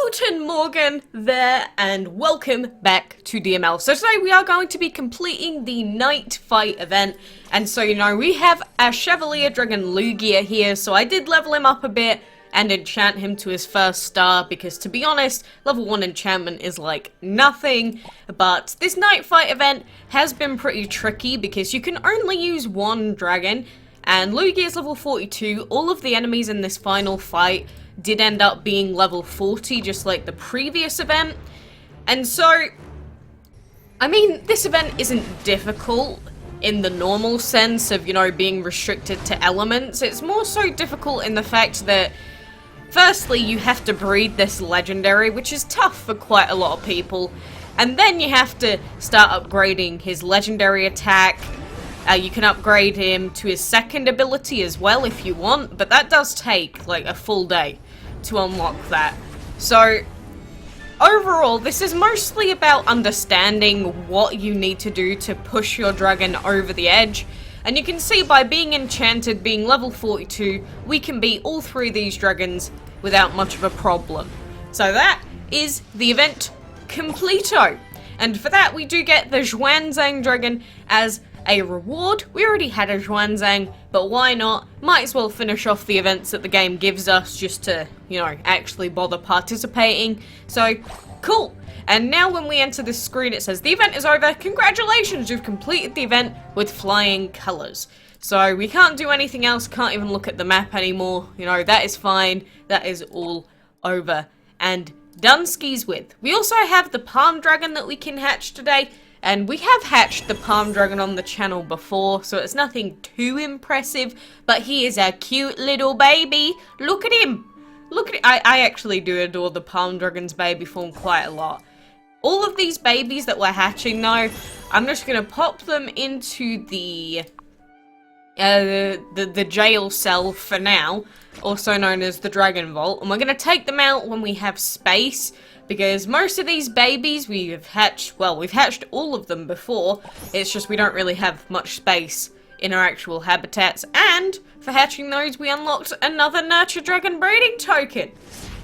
Guten Morgen there, and welcome back to DML. So today we are going to be completing the night fight event, and so we have our Chevalier Dragon Lugia here, so I did level him up a bit and enchant him to his first star, because to be honest, level 1 enchantment is like nothing. But this night fight event has been pretty tricky because you can only use one dragon, and Lugia is level 42. All of the enemies in this final fight did end up being level 40, just like the previous event. And so, I mean, this event isn't difficult in the normal sense of, being restricted to elements. It's more so difficult in the fact that, firstly, you have to breed this legendary, which is tough for quite a lot of people. And then you have to start upgrading his legendary attack. You can upgrade him to his second ability as well if you want, but that does take like a full day to unlock that. So overall, this is mostly about understanding what you need to do to push your dragon over the edge. And you can see by being enchanted, being level 42, we can beat all three of these dragons without much of a problem. So that is the event completo. And for that, we do get the XUANZANG dragon as a reward. We already had a XUANZANG, but why not? Might as well finish off the events that the game gives us just to, actually bother participating. So, cool. And now when we enter this screen, it says, the event is over. Congratulations, you've completed the event with flying colors. So we can't do anything else, can't even look at the map anymore. That is fine. That is all over and done skis with. We also have the palm dragon that we can hatch today. And we have hatched the palm dragon on the channel before, so it's nothing too impressive, but he is a cute little baby. Look at him. Look at it. I actually do adore the palm dragon's baby form quite a lot. All of these babies that we're hatching though, I'm just going to pop them into the jail cell for now, also known as the Dragon Vault, and we're going to take them out when we have space. Because most of these babies we've hatched all of them before, it's just we don't really have much space in our actual habitats, and for hatching those we unlocked another Nurture Dragon breeding token.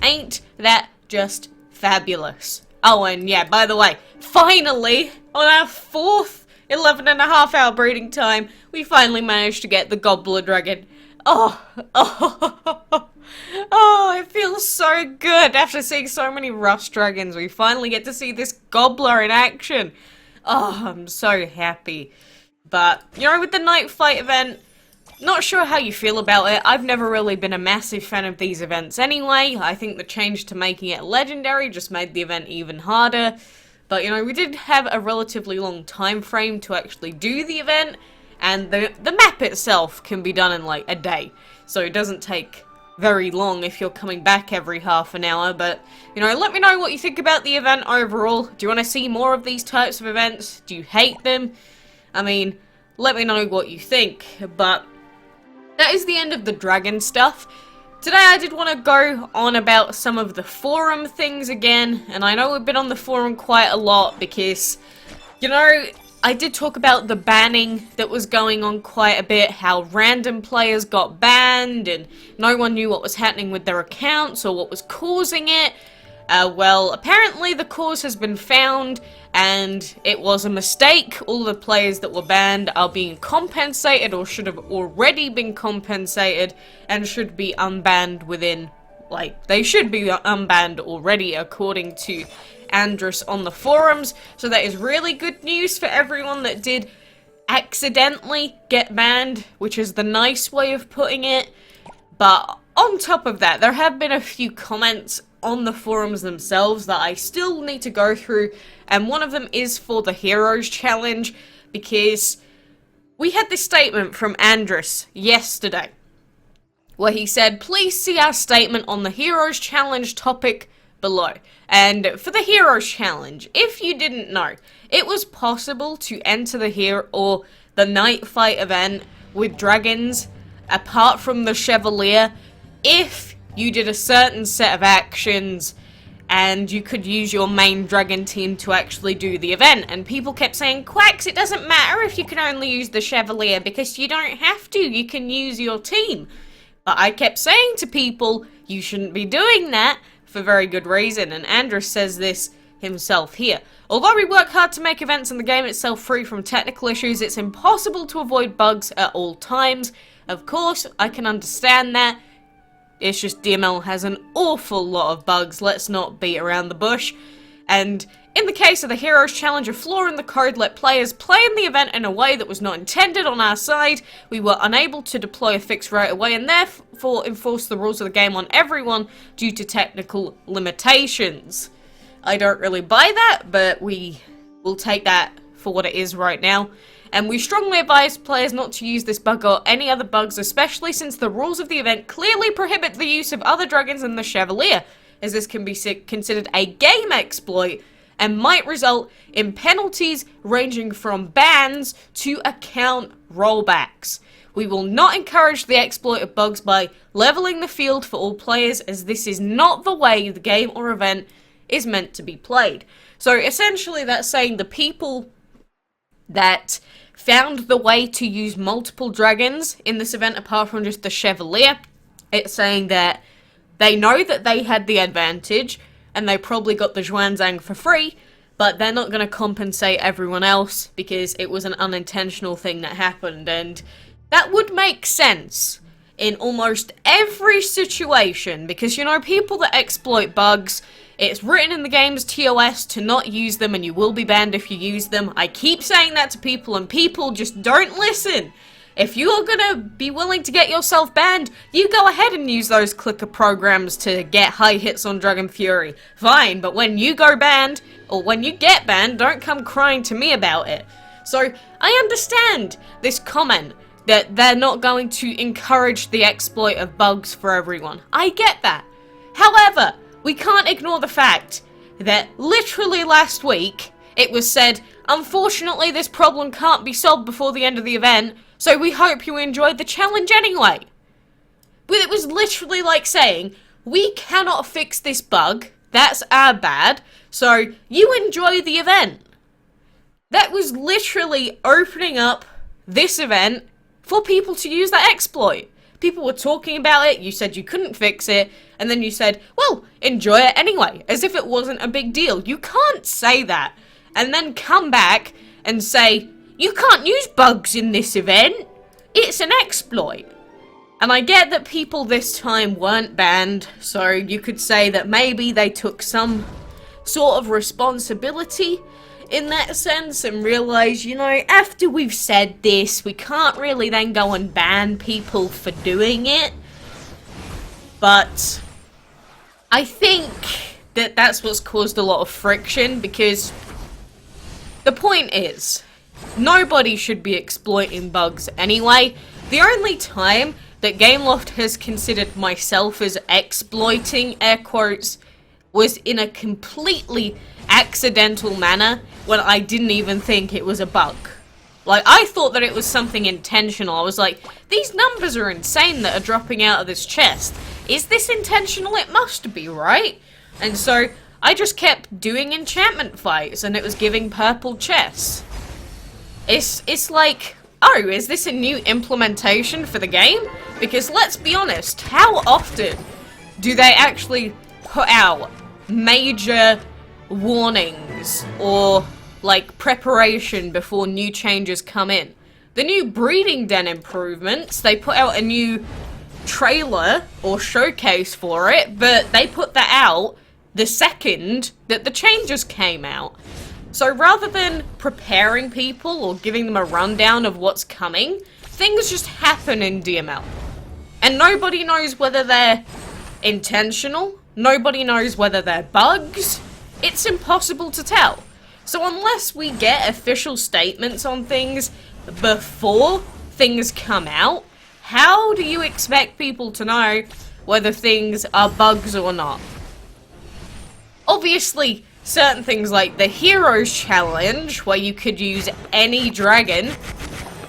Ain't that just fabulous? Oh, and yeah, by the way, finally, on our fourth 11.5-hour breeding time, we finally managed to get the Gobbler Dragon. Oh, it feels so good after seeing so many Rust Dragons. We finally get to see this Gobbler in action. Oh, I'm so happy. But, with the night fight event, not sure how you feel about it. I've never really been a massive fan of these events anyway. I think the change to making it legendary just made the event even harder. But, we did have a relatively long time frame to actually do the event. And the map itself can be done in like a day. So it doesn't take very long if you're coming back every half an hour. But, let me know what you think about the event overall. Do you want to see more of these types of events? Do you hate them? I mean, let me know what you think. But that is the end of the dragon stuff. Today I did want to go on about some of the forum things again. And I know we've been on the forum quite a lot because, I did talk about the banning that was going on quite a bit, how random players got banned and no one knew what was happening with their accounts or what was causing it. Well, apparently the cause has been found and it was a mistake. All the players that were banned are being compensated or should have already been compensated and should be unbanned within, they should be unbanned already according to Andrus on the forums. So that is really good news for everyone that did accidentally get banned, which is the nice way of putting it. But on top of that, there have been a few comments on the forums themselves that I still need to go through, and one of them is for the Heroes Challenge, because we had this statement from Andrus yesterday where he said, please see our statement on the Heroes Challenge topic below. And for the Heroes Challenge, if you didn't know, it was possible to enter the night fight event with dragons apart from the Chevalier if you did a certain set of actions and you could use your main dragon team to actually do the event. And people kept saying, Quacks, it doesn't matter if you can only use the Chevalier because you don't have to, you can use your team. But I kept saying to people, you shouldn't be doing that for very good reason, and Andrus says this himself here. Although we work hard to make events in the game itself free from technical issues, it's impossible to avoid bugs at all times. Of course, I can understand that. It's just DML has an awful lot of bugs, let's not beat around the bush. And in the case of the Heroes Challenge, a flaw in the code let players play in the event in a way that was not intended on our side. We were unable to deploy a fix right away and therefore enforce the rules of the game on everyone due to technical limitations. I don't really buy that, but we will take that for what it is right now. And we strongly advise players not to use this bug or any other bugs, especially since the rules of the event clearly prohibit the use of other dragons than the Chevalier, as this can be considered a game exploit and might result in penalties ranging from bans to account rollbacks. We will not encourage the exploit of bugs by leveling the field for all players, as this is not the way the game or event is meant to be played. So essentially that's saying the people that found the way to use multiple dragons in this event apart from just the Chevalier, it's saying that they know that they had the advantage and they probably got the XUANZANG for free, but they're not going to compensate everyone else because it was an unintentional thing that happened. And that would make sense in almost every situation because, you know, people that exploit bugs, it's written in the game's TOS to not use them and you will be banned if you use them. I keep saying that to people and people just don't listen. If you're gonna be willing to get yourself banned, you go ahead and use those clicker programs to get high hits on Dragon Fury. Fine, but when you go banned, or when you get banned, don't come crying to me about it. So, I understand this comment that they're not going to encourage the exploit of bugs for everyone. I get that. However, we can't ignore the fact that literally last week, it was said, unfortunately this problem can't be solved before the end of the event, so we hope you enjoyed the challenge anyway. But it was literally like saying, we cannot fix this bug, that's our bad, so you enjoy the event. That was literally opening up this event for people to use that exploit. People were talking about it, you said you couldn't fix it, and then you said, well, enjoy it anyway, as if it wasn't a big deal. You can't say that, and then come back and say, you can't use bugs in this event, it's an exploit. And I get that people this time weren't banned, so you could say that maybe they took some sort of responsibility in that sense and realize, you know, after we've said this, we can't really then go and ban people for doing it. But I think that that's what's caused a lot of friction, because the point is, nobody should be exploiting bugs anyway. The only time that Gameloft has considered myself as exploiting, air quotes, was in a completely accidental manner when I didn't even think it was a bug. Like, I thought that it was something intentional. I was like, these numbers are insane that are dropping out of this chest. Is this intentional? It must be, right? And so I just kept doing enchantment fights and it was giving purple chests. It's like, oh, is this a new implementation for the game? Because let's be honest, how often do they actually put out major warnings or like preparation before new changes come in? The new breeding den improvements, they put out a new trailer or showcase for it, but they put that out the second that the changes came out. So rather than preparing people or giving them a rundown of what's coming, things just happen in DML. And nobody knows whether they're intentional, nobody knows whether they're bugs. It's impossible to tell. So unless we get official statements on things before things come out, how do you expect people to know whether things are bugs or not? Obviously, certain things like the Heroes Challenge, where you could use any dragon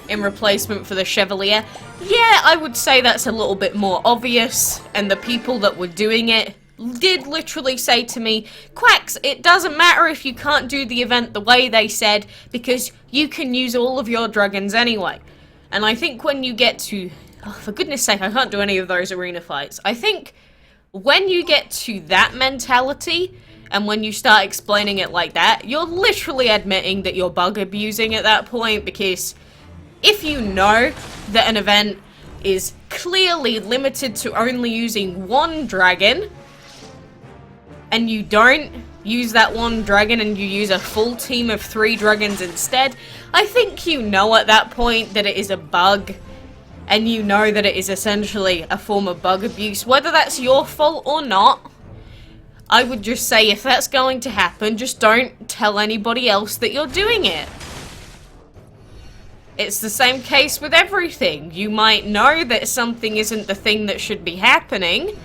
in replacement for the Chevalier, yeah, I would say that's a little bit more obvious, and the people that were doing it did literally say to me, Quacks, it doesn't matter if you can't do the event the way they said, because you can use all of your dragons anyway. And I think when you get to, oh, for goodness sake, I can't do any of those arena fights. I think When you get to that mentality, and when you start explaining it like that, you're literally admitting that you're bug abusing at that point, because if you know that an event is clearly limited to only using one dragon, and you don't use that one dragon and you use a full team of 3 dragons instead, I think you know at that point that it is a bug, and you know that it is essentially a form of bug abuse. Whether that's your fault or not, I would just say if that's going to happen, just don't tell anybody else that you're doing it. It's the same case with everything. You might know that something isn't the thing that should be happening,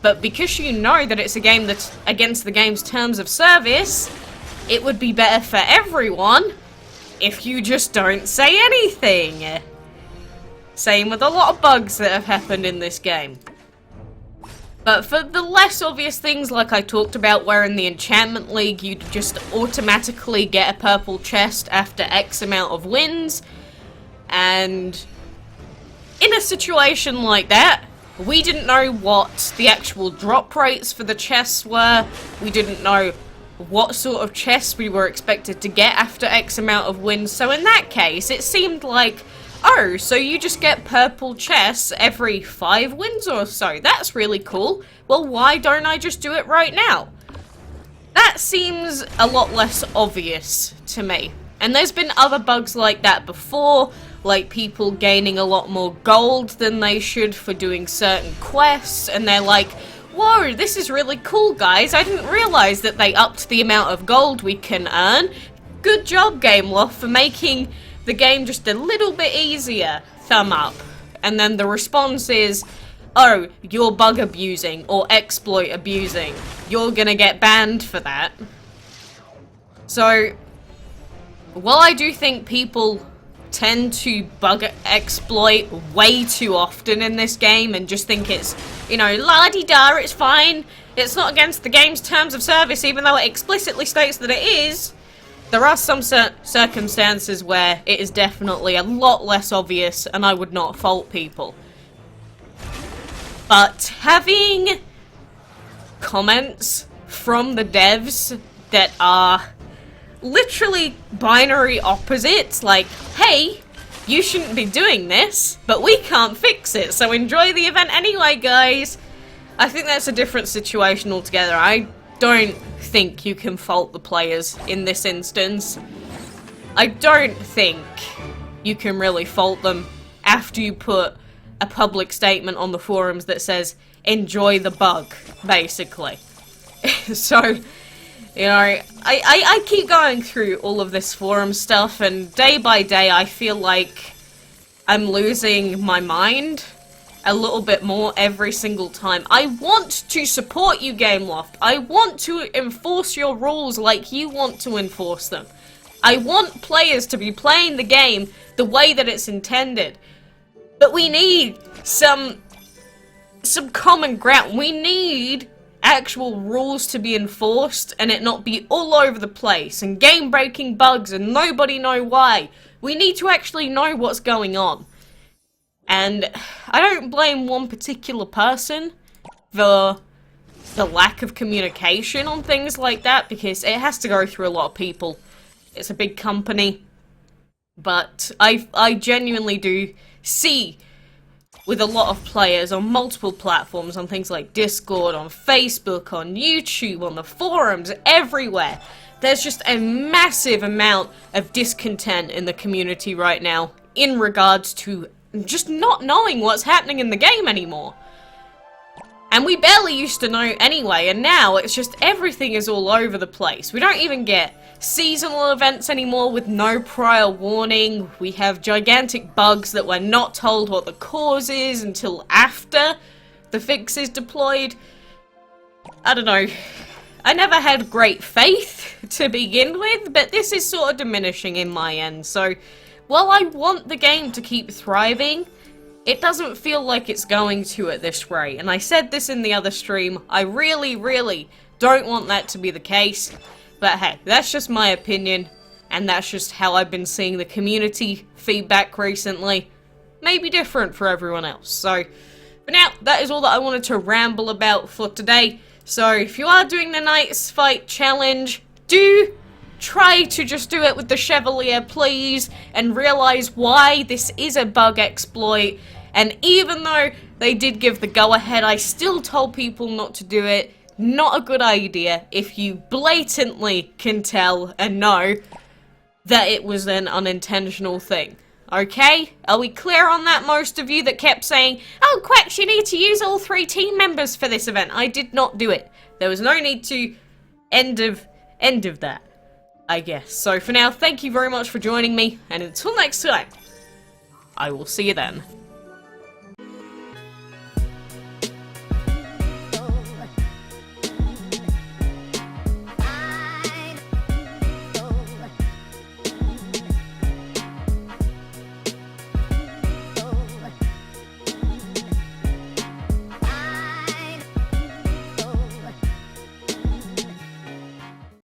but because you know that it's a game that's against the game's terms of service, it would be better for everyone if you just don't say anything. Same with a lot of bugs that have happened in this game. But for the less obvious things, like I talked about, where in the Enchantment League you'd just automatically get a purple chest after X amount of wins, and in a situation like that, we didn't know what the actual drop rates for the chests were. We didn't know what sort of chests we were expected to get after X amount of wins. So in that case, it seemed like, oh, so you just get purple chests every 5 wins or so. That's really cool. Well, why don't I just do it right now? That seems a lot less obvious to me. And there's been other bugs like that before, like people gaining a lot more gold than they should for doing certain quests, and they're like, whoa, this is really cool, guys. I didn't realize that they upped the amount of gold we can earn. Good job, GameLoft, for making the game just a little bit easier. Thumb up. And then the response is, oh, you're bug abusing or exploit abusing. You're gonna get banned for that. So, while I do think people tend to bug exploit way too often in this game and just think it's, you know, la-di-da, it's fine, it's not against the game's terms of service even though it explicitly states that it is, there are some circumstances where it is definitely a lot less obvious, and I would not fault people. But having comments from the devs that are literally binary opposites, like, hey, you shouldn't be doing this, but we can't fix it, so enjoy the event anyway, guys. I think that's a different situation altogether. I don't think you can fault the players in this instance. I don't think you can really fault them after you put a public statement on the forums that says, enjoy the bug, basically. So, you know, I keep going through all of this forum stuff, and day by day I feel like I'm losing my mind a little bit more every single time. I want to support you, GameLoft. I want to enforce your rules like you want to enforce them. I want players to be playing the game the way that it's intended. But we need some common ground. We need actual rules to be enforced and it not be all over the place and game-breaking bugs and nobody know why. We need to actually know what's going on. And I don't blame one particular person for the lack of communication on things like that, because it has to go through a lot of people. It's a big company. But I genuinely do see, with a lot of players on multiple platforms, on things like Discord, on Facebook, on YouTube, on the forums, everywhere, there's just a massive amount of discontent in the community right now in regards to just not knowing what's happening in the game anymore. And we barely used to know anyway, and now it's just everything is all over the place. We don't even get seasonal events anymore with no prior warning. We have gigantic bugs that we're not told what the cause is until after the fix is deployed. I don't know. I never had great faith to begin with, but this is sort of diminishing in my end, so while I want the game to keep thriving, it doesn't feel like it's going to at this rate. And I said this in the other stream, I really, really don't want that to be the case. But hey, that's just my opinion, and that's just how I've been seeing the community feedback recently. Maybe different for everyone else. So, For now, that is all that I wanted to ramble about for today. So if you are doing the Knights Fight Challenge, do try to just do it with the Chevalier, please, and realize why this is a bug exploit. And even though they did give the go-ahead, I still told people not to do it. Not a good idea if you blatantly can tell and know that it was an unintentional thing. Okay? Are we clear on that, most of you that kept saying, "Oh, Quacks, you need to use all 3 team members for this event"? I did not do it. There was no need to. End of that, I guess. So for now, thank you very much for joining me, and until next time, I will see you then.